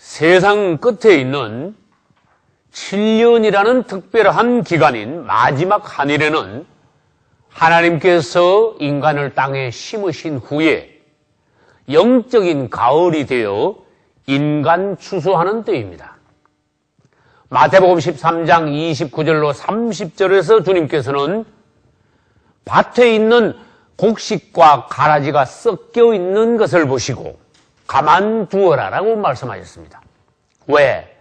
세상 끝에 있는 7년이라는 특별한 기간인 마지막 한일에는 하나님께서 인간을 땅에 심으신 후에 영적인 가을이 되어 인간 추수하는 때입니다. 마태복음 13장 29절로 30절에서 주님께서는 밭에 있는 곡식과 가라지가 섞여 있는 것을 보시고 가만두어라라고 말씀하셨습니다. 왜?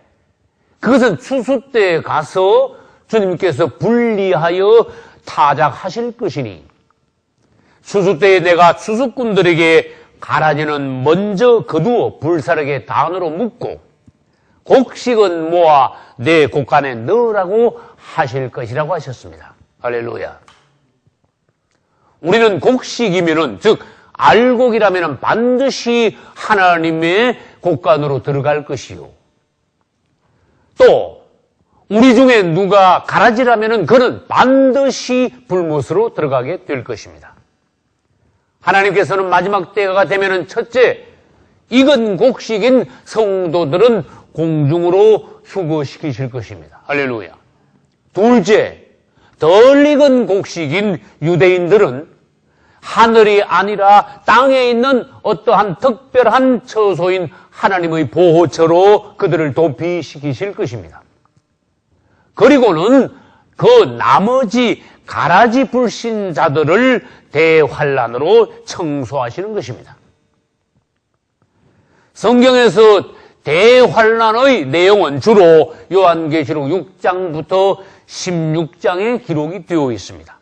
그것은 추수 때에 가서 주님께서 분리하여 타작하실 것이니, 추수 때에 내가 추수꾼들에게 가라지는 먼저 거두어 불사르게 단으로 묶고 곡식은 모아 내 곡간에 넣으라고 하실 것이라고 하셨습니다. 할렐루야. 우리는 곡식이면은, 즉 알곡이라면은 반드시 하나님의 곡간으로 들어갈 것이요, 또 우리 중에 누가 가라지라면은 그는 반드시 불못으로 들어가게 될 것입니다. 하나님께서는 마지막 때가 되면은 첫째, 익은 곡식인 성도들은 공중으로 휴거시키실 것입니다. 할렐루야. 둘째, 덜 익은 곡식인 유대인들은 하늘이 아니라 땅에 있는 어떠한 특별한 처소인 하나님의 보호처로 그들을 도피시키실 것입니다. 그리고는 그 나머지 가라지 불신자들을 대환란으로 청소하시는 것입니다. 성경에서 대환란의 내용은 주로 요한계시록 6장부터 16장에 기록이 되어 있습니다.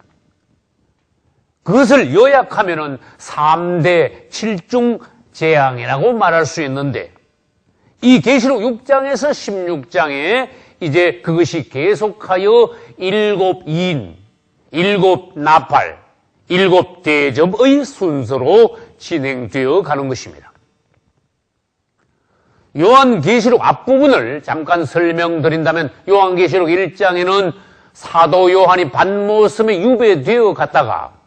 그것을 요약하면은 3대 7중 재앙이라고 말할 수 있는데, 이 계시록 6장에서 16장에 이제 그것이 계속하여 7인, 7나팔, 7대접의 순서로 진행되어 가는 것입니다. 요한계시록 앞부분을 잠깐 설명드린다면, 요한계시록 1장에는 사도 요한이 반모섬에 유배되어 갔다가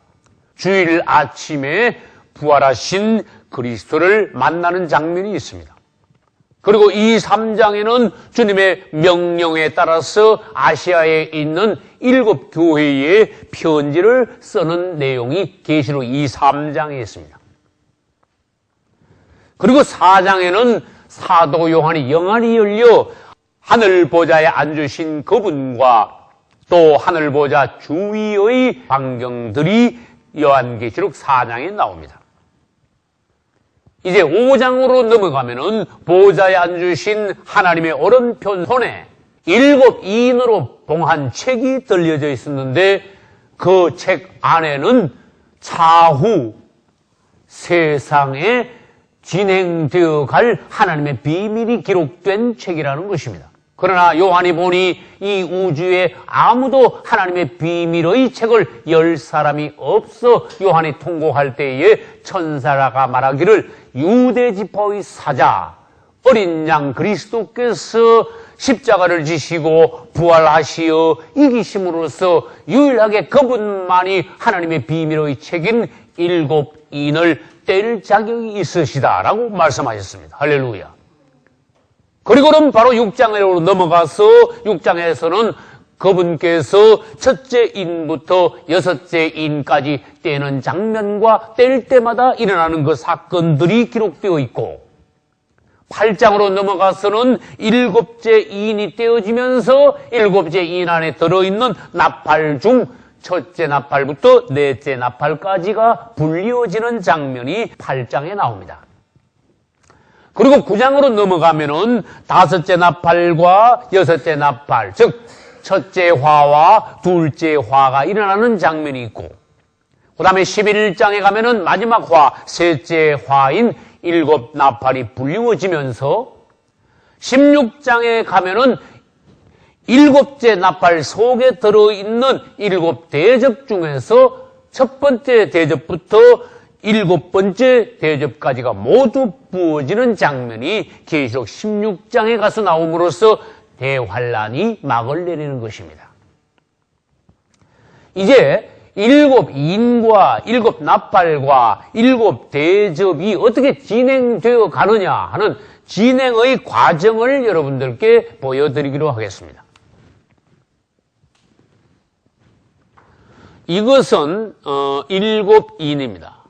주일 아침에 부활하신 그리스도를 만나는 장면이 있습니다. 그리고 이 3장에는 주님의 명령에 따라서 아시아에 있는 7교회에 편지를 쓰는 내용이 계시록 2, 3장에 있습니다. 그리고 4장에는 사도 요한이 영안이 열려 하늘 보좌에 앉으신 그분과 또 하늘 보좌 주위의 광경들이 요한계시록 4장에 나옵니다. 이제 5장으로 넘어가면은 보좌에 앉으신 하나님의 오른편 손에 7인으로 봉한 책이 들려져 있었는데, 그 책 안에는 차후 세상에 진행되어 갈 하나님의 비밀이 기록된 책이라는 것입니다. 그러나 요한이 보니 이 우주에 아무도 하나님의 비밀의 책을 열 사람이 없어 요한이 통곡할 때에 천사가 말하기를, 유대지파의 사자 어린 양 그리스도께서 십자가를 지시고 부활하시어 이기심으로써 유일하게 그분만이 하나님의 비밀의 책인 7인을 뗄 자격이 있으시다라고 말씀하셨습니다. 할렐루야. 그리고는 바로 6장으로 넘어가서 6장에서는 그분께서 첫째 인부터 6째 인까지 떼는 장면과 뗄 때마다 일어나는 그 사건들이 기록되어 있고, 8장으로 넘어가서는 7째 인이 떼어지면서 7째 인 안에 들어있는 나팔 중 첫째 나팔부터 넷째 나팔까지가 불리어지는 장면이 8장에 나옵니다. 그리고 9장으로 넘어가면은 5째 나팔과 6째 나팔, 즉 첫째 화와 둘째 화가 일어나는 장면이 있고, 그 다음에 11장에 가면은 마지막 화, 셋째 화인 7나팔이 불리워지면서 16장에 가면은 7째 나팔 속에 들어있는 7대접 중에서 첫 번째 대접부터 7번째 대접까지가 모두 부어지는 장면이 계시록 16장에 가서 나옴으로써 대환란이 막을 내리는 것입니다. 이제 일곱 인과 일곱 나팔과 일곱 대접이 어떻게 진행되어 가느냐 하는 진행의 과정을 여러분들께 보여드리기로 하겠습니다. 이것은 일곱 인입니다.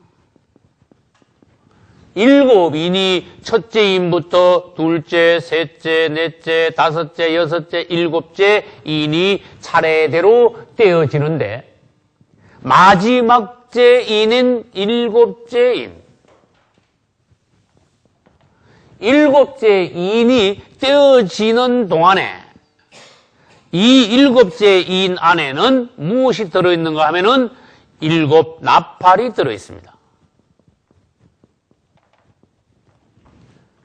일곱 인이 첫째 인부터 둘째, 셋째, 넷째, 다섯째, 여섯째, 일곱째 인이 차례대로 떼어지는데 마지막째 인은 일곱째 인. 일곱째 인이 떼어지는 동안에 이 일곱째 인 안에는 무엇이 들어있는가 하면은 일곱 나팔이 들어있습니다.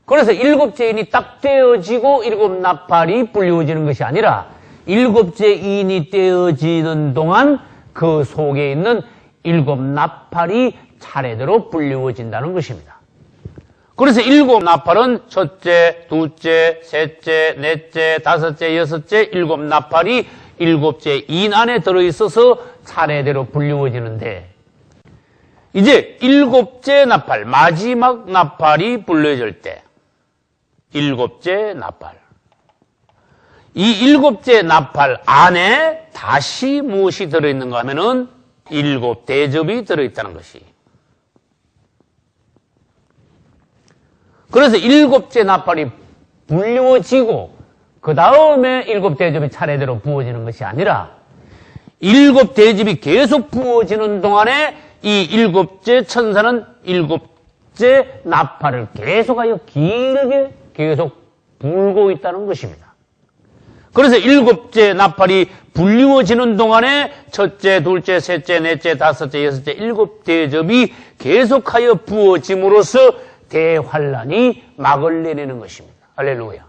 그래서 일곱째 인이 딱 떼어지고 일곱 나팔이 불리워지는 것이 아니라 일곱째 인이 떼어지는 동안 그 속에 있는 일곱 나팔이 차례대로 불리워진다는 것입니다. 그래서 일곱 나팔은 첫째, 둘째, 셋째, 넷째, 다섯째, 여섯째, 일곱 나팔이 일곱째 인 안에 들어있어서 차례대로 불리워지는데 이제 일곱째 나팔, 마지막 나팔이 불려질 때 일곱째 나팔. 이 일곱째 나팔 안에 다시 무엇이 들어있는가 하면은 일곱 대접이 들어있다는 것이. 그래서 일곱째 나팔이 불리워지고 그 다음에 일곱 대접이 차례대로 부어지는 것이 아니라 일곱 대접이 계속 부어지는 동안에 이 일곱째 천사는 일곱째 나팔을 계속하여 길게 계속 불고 있다는 것입니다. 그래서 일곱째 나팔이 불리워지는 동안에 첫째, 둘째, 셋째, 넷째, 다섯째, 여섯째, 일곱 대접이 계속하여 부어짐으로써 대환란이 막을 내리는 것입니다. 할렐루야.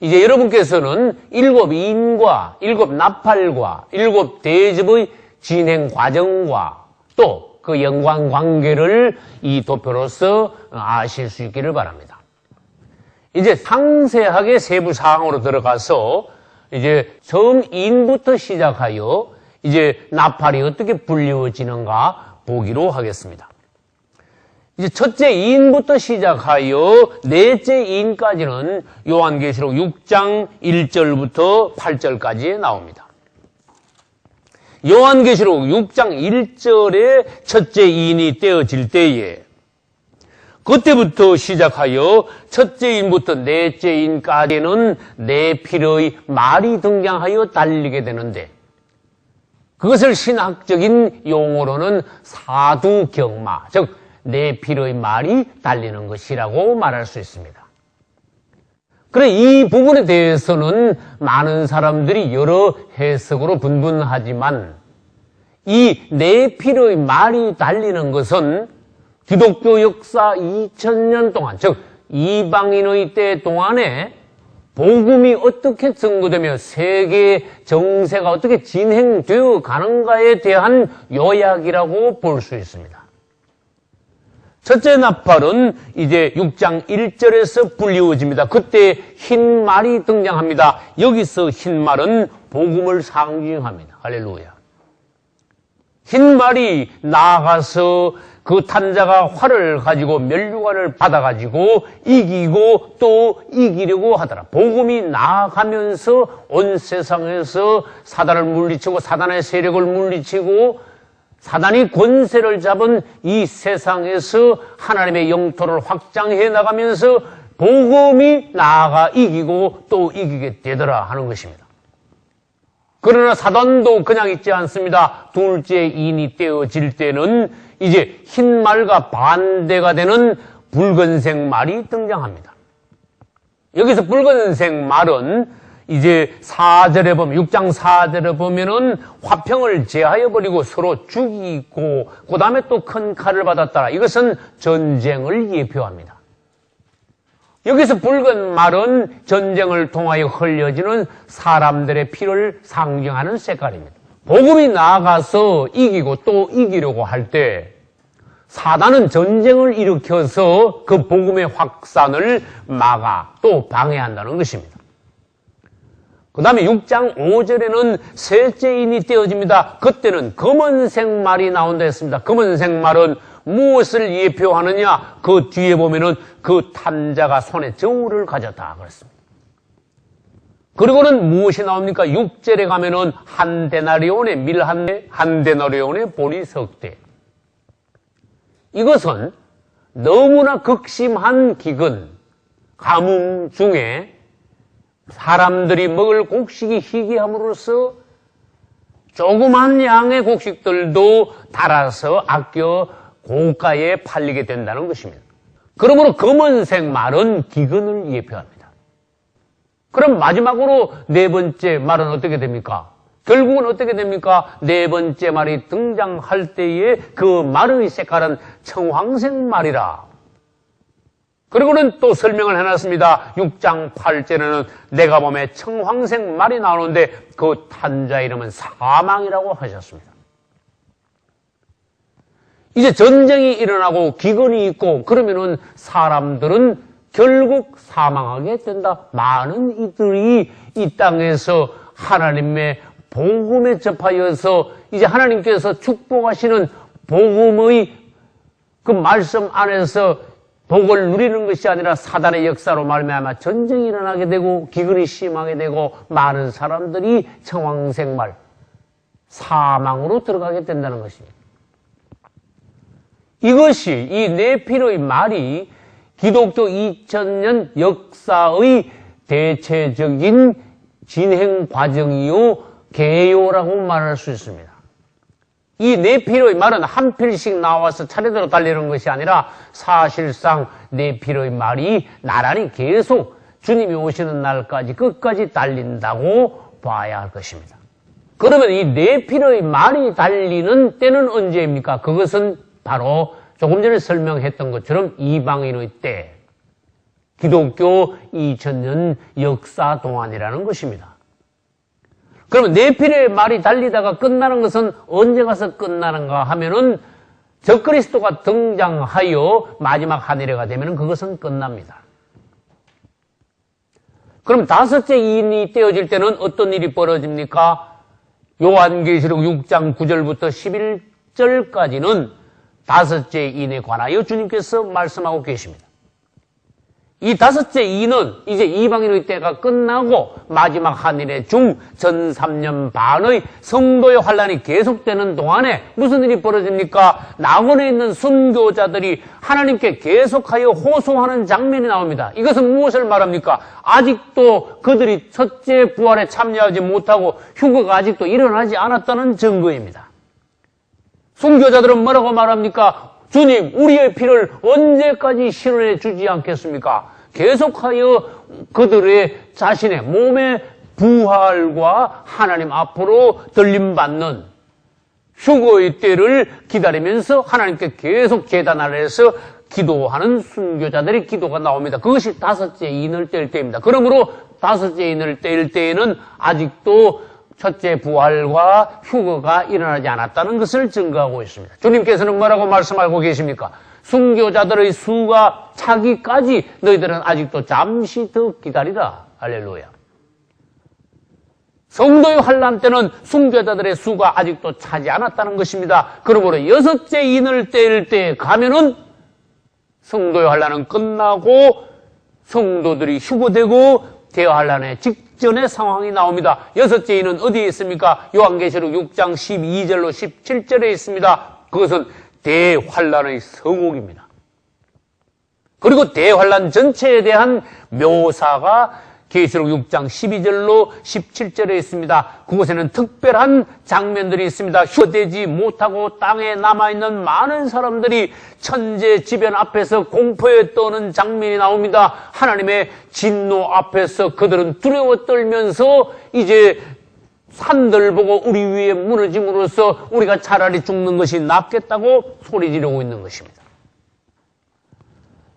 이제 여러분께서는 일곱 인과 일곱 나팔과 일곱 대접의 진행 과정과 또 그 연관 관계를 이 도표로서 아실 수 있기를 바랍니다. 이제 상세하게 세부 사항으로 들어가서 이제 처음 인부터 시작하여 이제 나팔이 어떻게 불리워지는가 보기로 하겠습니다. 이제 첫째 인부터 시작하여 넷째 인까지는 요한계시록 6장 1절부터 8절까지 나옵니다. 요한계시록 6장 1절에 첫째 인이 떼어질 때에 그때부터 시작하여 첫째 인부터 넷째 인까지는 네피르의 말이 등장하여 달리게 되는데 그것을 신학적인 용어로는 사두경마, 즉 네피르의 말이 달리는 것이라고 말할 수 있습니다. 그래 이 부분에 대해서는 많은 사람들이 여러 해석으로 분분하지만 이 네피르의 말이 달리는 것은 기독교 역사 2000년 동안, 즉 이방인의 때 동안에 복음이 어떻게 증거되며 세계 정세가 어떻게 진행되어 가는가에 대한 요약이라고 볼 수 있습니다. 첫째 나팔은 이제 6장 1절에서 불리워집니다. 그때 흰 말이 등장합니다. 여기서 흰 말은 복음을 상징합니다. 할렐루야. 흰 말이 나아가서 그 탄자가 활을 가지고 면류관을 받아가지고 이기고 또 이기려고 하더라. 복음이 나아가면서 온 세상에서 사단을 물리치고 사단의 세력을 물리치고 사단이 권세를 잡은 이 세상에서 하나님의 영토를 확장해 나가면서 복음이 나아가 이기고 또 이기게 되더라 하는 것입니다. 그러나 사단도 그냥 있지 않습니다. 둘째 인이 떼어질 때는 이제 흰 말과 반대가 되는 붉은색 말이 등장합니다. 여기서 붉은색 말은 이제 4절에 보면 6장 4절에 보면은 화평을 제하여 버리고 서로 죽이고 그 다음에 또 큰 칼을 받았더라. 이것은 전쟁을 예표합니다. 여기서 붉은 말은 전쟁을 통하여 흘려지는 사람들의 피를 상징하는 색깔입니다. 복음이 나아가서 이기고 또 이기려고 할 때 사단은 전쟁을 일으켜서 그 복음의 확산을 막아 또 방해한다는 것입니다. 그 다음에 6장 5절에는 셋째 인이 떼어집니다. 그때는 검은색 말이 나온다 했습니다. 검은색 말은 무엇을 예표하느냐? 그 뒤에 보면은 그 탄자가 손에 저울을 가졌다 그랬습니다. 그리고는 무엇이 나옵니까? 6절에 가면은 한 데나리온의 밀 한 대, 한 데나리온의 보리 석 대. 이것은 너무나 극심한 기근, 가뭄 중에 사람들이 먹을 곡식이 희귀함으로써 조그만 양의 곡식들도 달아서 아껴 고가에 팔리게 된다는 것입니다. 그러므로 검은색 말은 기근을 예표합니다. 그럼 마지막으로 네 번째 말은 어떻게 됩니까? 결국은 어떻게 됩니까? 네 번째 말이 등장할 때에 그 말의 색깔은 청황색 말이라. 그리고는 또 설명을 해놨습니다. 6장 8절에는 내가 보면 청황색 말이 나오는데 그 탄자 이름은 사망이라고 하셨습니다. 이제 전쟁이 일어나고 기근이 있고 그러면은 사람들은 결국 사망하게 된다. 많은 이들이 이 땅에서 하나님의 복음에 접하여서 이제 하나님께서 축복하시는 복음의 그 말씀 안에서 복을 누리는 것이 아니라 사단의 역사로 말미암아 전쟁이 일어나게 되고 기근이 심하게 되고 많은 사람들이 청황색 말, 사망으로 들어가게 된다는 것입니다. 이것이 이 네피로의 말이 기독교 2000년 역사의 대체적인 진행 과정이요 개요라고 말할 수 있습니다. 이 네피로의 말은 한 필씩 나와서 차례대로 달리는 것이 아니라 사실상 네피로의 말이 나란히 계속 주님이 오시는 날까지 끝까지 달린다고 봐야 할 것입니다. 그러면 이 네피로의 말이 달리는 때는 언제입니까? 그것은 바로 조금 전에 설명했던 것처럼 이방인의 때, 기독교 2000년 역사 동안이라는 것입니다. 그러면 네피로의 말이 달리다가 끝나는 것은 언제 가서 끝나는가 하면은 적그리스도가 등장하여 마지막 하늘에가 되면 그것은 끝납니다. 그럼 다섯째 인이 떼어질 때는 어떤 일이 벌어집니까? 요한계시록 6장 9절부터 11절까지는 다섯째 인에 관하여 주님께서 말씀하고 계십니다. 이 다섯째 인은 이제 이방인의 때가 끝나고 마지막 한일의 중 전 3년 반의 성도의 환란이 계속되는 동안에 무슨 일이 벌어집니까? 낙원에 있는 순교자들이 하나님께 계속하여 호소하는 장면이 나옵니다. 이것은 무엇을 말합니까? 아직도 그들이 첫째 부활에 참여하지 못하고 휴거가 아직도 일어나지 않았다는 증거입니다. 순교자들은 뭐라고 말합니까? 주님, 우리의 피를 언제까지 실현해 주지 않겠습니까? 계속하여 그들의 자신의 몸의 부활과 하나님 앞으로 들림받는 휴거의 때를 기다리면서 하나님께 계속 제단 아래에서 기도하는 순교자들의 기도가 나옵니다. 그것이 다섯째 인을 뗄 때입니다. 그러므로 다섯째 인을 뗄 때에는 아직도 첫째 부활과 휴거가 일어나지 않았다는 것을 증거하고 있습니다. 주님께서는 뭐라고 말씀하고 계십니까? 순교자들의 수가 차기까지 너희들은 아직도 잠시 더 기다리라. 할렐루야. 성도의 환난 때는 순교자들의 수가 아직도 차지 않았다는 것입니다. 그러므로 여섯째 인을 뗄 때 가면은 성도의 환난은 끝나고 성도들이 휴거되고 대환란의 직전의 상황이 나옵니다. 여섯째 인은 어디에 있습니까? 요한계시록 6장 12절로 17절에 있습니다. 그것은 대환란의 서곡입니다. 그리고 대환란 전체에 대한 묘사가 계시록 6장 12절로 17절에 있습니다. 그곳에는 특별한 장면들이 있습니다. 휴거되지 못하고 땅에 남아있는 많은 사람들이 천재지변 앞에서 공포에 떠는 장면이 나옵니다. 하나님의 진노 앞에서 그들은 두려워 떨면서 이제 산들 보고 우리 위에 무너짐으로써 우리가 차라리 죽는 것이 낫겠다고 소리 지르고 있는 것입니다.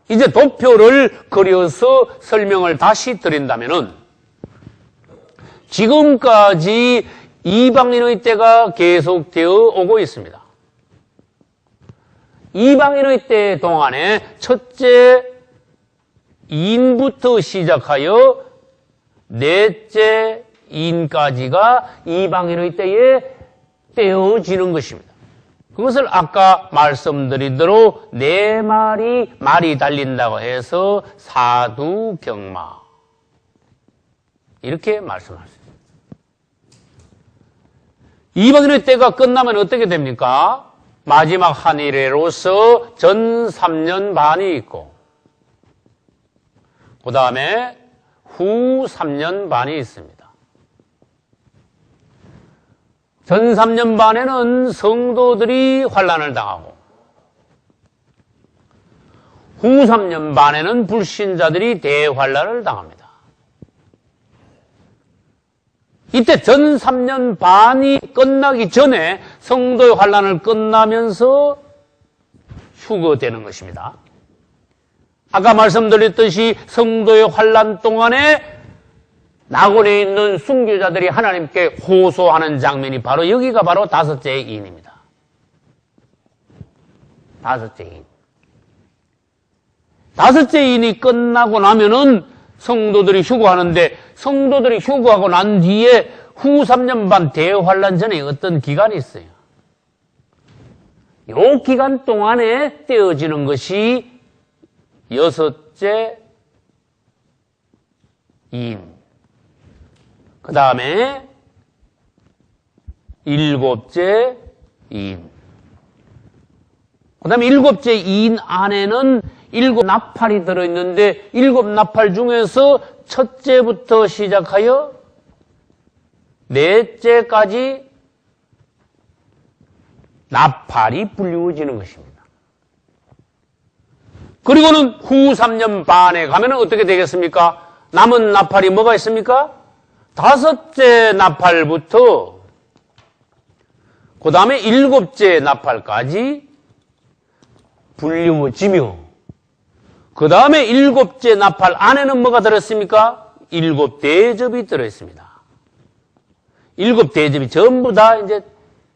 이제 도표를 그려서 설명을 다시 드린다면은 지금까지 이방인의 때가 계속되어 오고 있습니다. 이방인의 때 동안에 첫째 인부터 시작하여 넷째 인까지가 이방인의 때에 떼어지는 것입니다. 그것을 아까 말씀드린 대로 네 마리 말이 달린다고 해서 사두경마 이렇게 말씀할 수 있습니다. 이방인의 때가 끝나면 어떻게 됩니까? 마지막 한 일회로서 전 3년 반이 있고 그 다음에 후 3년 반이 있습니다. 전 3년 반에는 성도들이 환난을 당하고 후 3년 반에는 불신자들이 대환난을 당합니다. 이때 전 3년 반이 끝나기 전에 성도의 환난을 끝나면서 휴거되는 것입니다. 아까 말씀드렸듯이 성도의 환난 동안에 낙원에 있는 순교자들이 하나님께 호소하는 장면이 바로 여기가 바로 다섯째 인입니다. 다섯째 인. 다섯째 인이 끝나고 나면은 성도들이 휴거하는데 성도들이 휴거하고 난 뒤에 후 3년 반 대환란 전에 어떤 기간이 있어요. 이 기간 동안에 떼어지는 것이 여섯째 인. 그 다음에 일곱째 인. 그 다음에 일곱째 인 안에는 일곱 나팔이 들어있는데 일곱 나팔 중에서 첫째부터 시작하여 넷째까지 나팔이 불리워지는 것입니다. 그리고는 후 3년 반에 가면 어떻게 되겠습니까? 남은 나팔이 뭐가 있습니까? 다섯째 나팔부터 그 다음에 일곱째 나팔까지 불리워지며 그 다음에 일곱째 나팔 안에는 뭐가 들었습니까? 일곱 대접이 들어있습니다. 일곱 대접이 전부 다 이제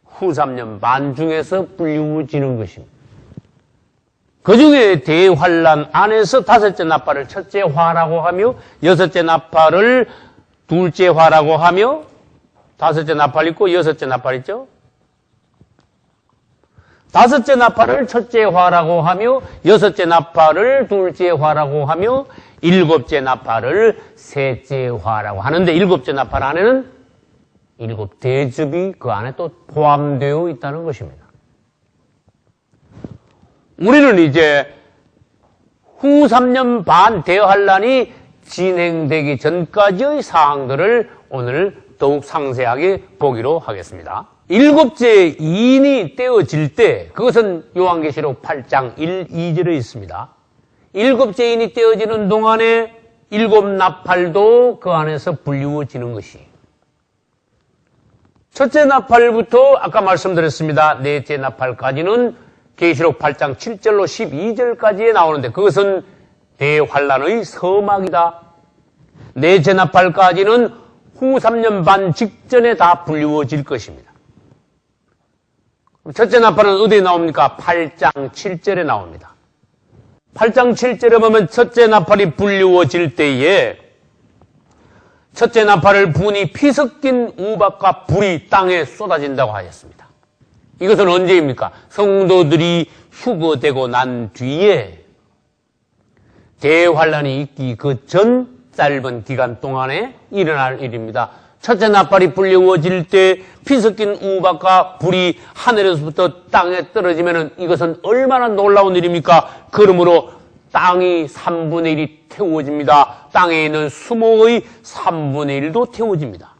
후 3년 반 중에서 불리워지는 것입니다. 그 중에 대환란 안에서 다섯째 나팔을 첫째 화라고 하며 여섯째 나팔을 둘째 화라고 하며 다섯째 나팔 있고 여섯째 나팔 있죠? 다섯째 나팔을 첫째 화라고 하며 여섯째 나팔을 둘째 화라고 하며 일곱째 나팔을 셋째 화라고 하는데 일곱째 나팔 안에는 일곱 대접이 그 안에 또 포함되어 있다는 것입니다. 우리는 이제 후 3년 반 대환란이 진행되기 전까지의 사항들을 오늘 더욱 상세하게 보기로 하겠습니다. 일곱째 인이 떼어질 때 그것은 요한계시록 8장 1, 2절에 있습니다. 일곱째 인이 떼어지는 동안에 일곱 나팔도 그 안에서 불리워지는 것이 첫째 나팔부터 아까 말씀드렸습니다. 넷째 나팔까지는 계시록 8장 7절로 12절까지에 나오는데 그것은 대환란의 서막이다. 넷째 나팔까지는 후 3년 반 직전에 다 불리워질 것입니다. 첫째 나팔은 어디에 나옵니까? 8장 7절에 나옵니다. 8장 7절에 보면 첫째 나팔이 불리워질 때에 첫째 나팔을 부니 피 섞인 우박과 불이 땅에 쏟아진다고 하였습니다. 이것은 언제입니까? 성도들이 휴거되고 난 뒤에 대환란이 있기 그 전 짧은 기간 동안에 일어날 일입니다. 첫째 나팔이 불리워질 때 피 섞인 우박과 불이 하늘에서부터 땅에 떨어지면 이것은 얼마나 놀라운 일입니까? 그러므로 땅이 3분의 1이 태워집니다. 땅에 있는 수목의 3분의 1도 태워집니다.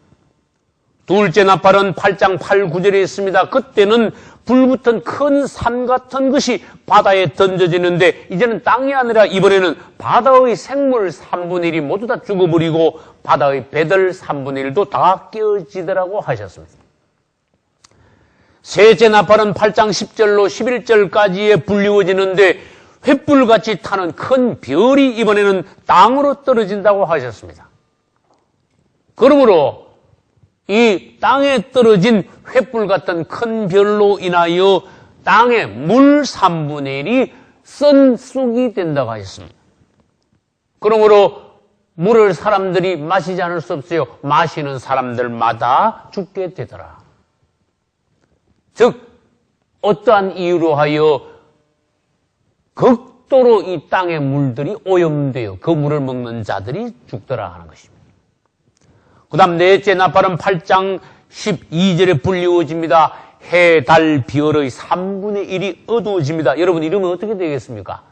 둘째 나팔은 8장 8, 9절에 있습니다. 그때는 불붙은 큰 산 같은 것이 바다에 던져지는데 이제는 땅이 아니라 이번에는 바다의 생물 3분의 1이 모두 다 죽어버리고 바다의 배들 3분의 1도 다 깨어지더라고 하셨습니다. 셋째 나팔은 8장 10절로 11절까지에 불리워지는데 횃불같이 타는 큰 별이 이번에는 땅으로 떨어진다고 하셨습니다. 그러므로 이 땅에 떨어진 횃불 같은 큰 별로 인하여 땅에 물 3분의 1이 썬 쑥이 된다고 하셨습니다. 그러므로 물을 사람들이 마시지 않을 수 없어요. 마시는 사람들마다 죽게 되더라. 즉 어떠한 이유로 하여 극도로 이 땅의 물들이 오염되어 그 물을 먹는 자들이 죽더라 하는 것입니다. 그 다음 넷째 나팔은 8장 12절에 불리워집니다. 해, 달, 별의 3분의 1이 어두워집니다. 여러분 이러면 어떻게 되겠습니까?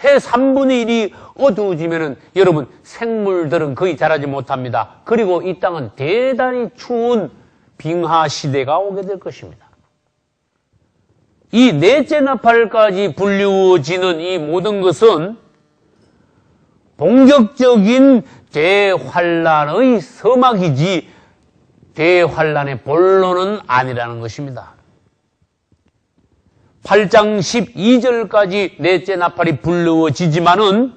해 3분의 1이 어두워지면은 여러분 생물들은 거의 자라지 못합니다. 그리고 이 땅은 대단히 추운 빙하 시대가 오게 될 것입니다. 이 넷째 나팔까지 불리워지는 이 모든 것은 본격적인 대환란의 서막이지 대환란의 본론은 아니라는 것입니다. 8장 12절까지 넷째 나팔이 불리워지지만은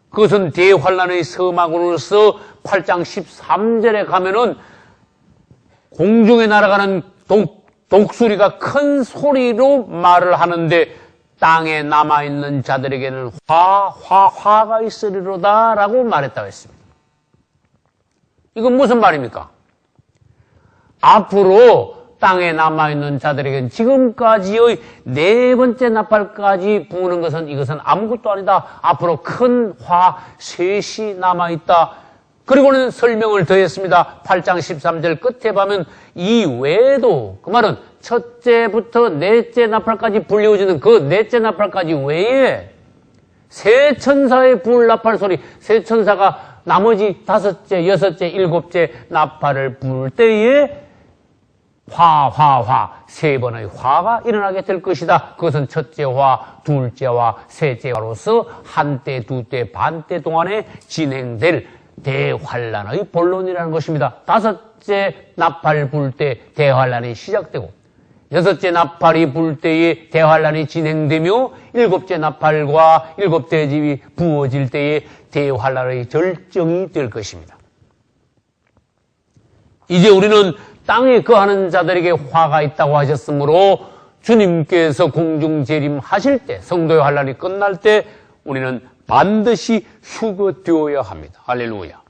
그것은 대환란의 서막으로서 8장 13절에 가면은 공중에 날아가는 독수리가 큰 소리로 말을 하는데 땅에 남아있는 자들에게는 화가 있으리로다 라고 말했다고 했습니다. 이건 무슨 말입니까? 앞으로 땅에 남아있는 자들에게는 지금까지의 네 번째 나팔까지 부는 것은 이것은 아무것도 아니다. 앞으로 큰 셋이 남아있다. 그리고는 설명을 더했습니다. 8장 13절 끝에 보면 이 외에도 그 말은 첫째부터 넷째 나팔까지 불리워지는 그 넷째 나팔까지 외에 세 천사의 불 나팔 소리, 세 천사가 나머지 다섯째, 여섯째, 일곱째 나팔을 불 때에 세 번의 화가 일어나게 될 것이다. 그것은 첫째 화, 둘째 화, 셋째 화로서 한때, 두때, 반때 동안에 진행될 대환란의 본론이라는 것입니다. 다섯째 나팔 불 때 대환란이 시작되고 여섯째 나팔이 불 때에 대환란이 진행되며 일곱째 나팔과 일곱 대집이 부어질 때에 대환란의 절정이 될 것입니다. 이제 우리는 땅에 거하는 자들에게 화가 있다고 하셨으므로 주님께서 공중 재림하실 때 성도의 환란이 끝날 때 우리는 반드시 휴거되어야 합니다. 할렐루야.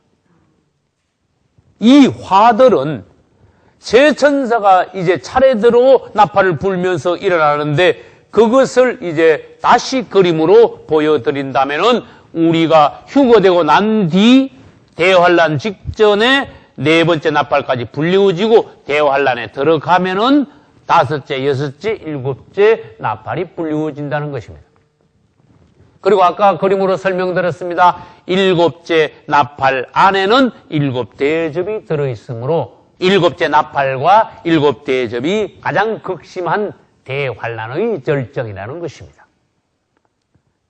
이 화들은 세 천사가 이제 차례대로 나팔을 불면서 일어나는데 그것을 이제 다시 그림으로 보여드린다면은 우리가 휴거되고 난 뒤 대환란 직전에 네 번째 나팔까지 불리워지고 대환란에 들어가면은 다섯째, 여섯째, 일곱째 나팔이 불리워진다는 것입니다. 그리고 아까 그림으로 설명드렸습니다. 일곱째 나팔 안에는 일곱 대접이 들어있으므로 일곱째 나팔과 일곱 대접이 가장 극심한 대환란의 절정이라는 것입니다.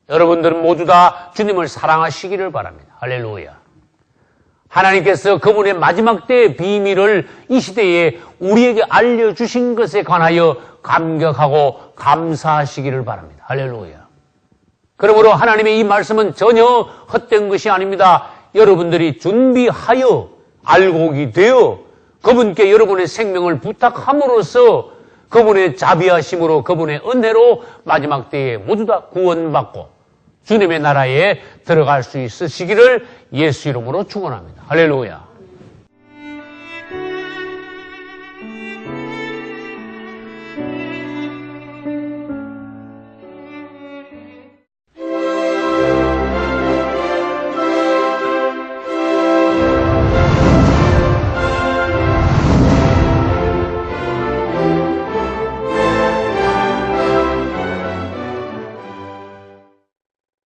여러분들은 모두 다 주님을 사랑하시기를 바랍니다. 할렐루야. 하나님께서 그분의 마지막 때의 비밀을 이 시대에 우리에게 알려주신 것에 관하여 감격하고 감사하시기를 바랍니다. 할렐루야. 그러므로 하나님의 이 말씀은 전혀 헛된 것이 아닙니다. 여러분들이 준비하여 알곡이 되어 그분께 여러분의 생명을 부탁함으로써 그분의 자비하심으로 그분의 은혜로 마지막 때에 모두 다 구원받고 주님의 나라에 들어갈 수 있으시기를 예수 이름으로 축원합니다. 할렐루야.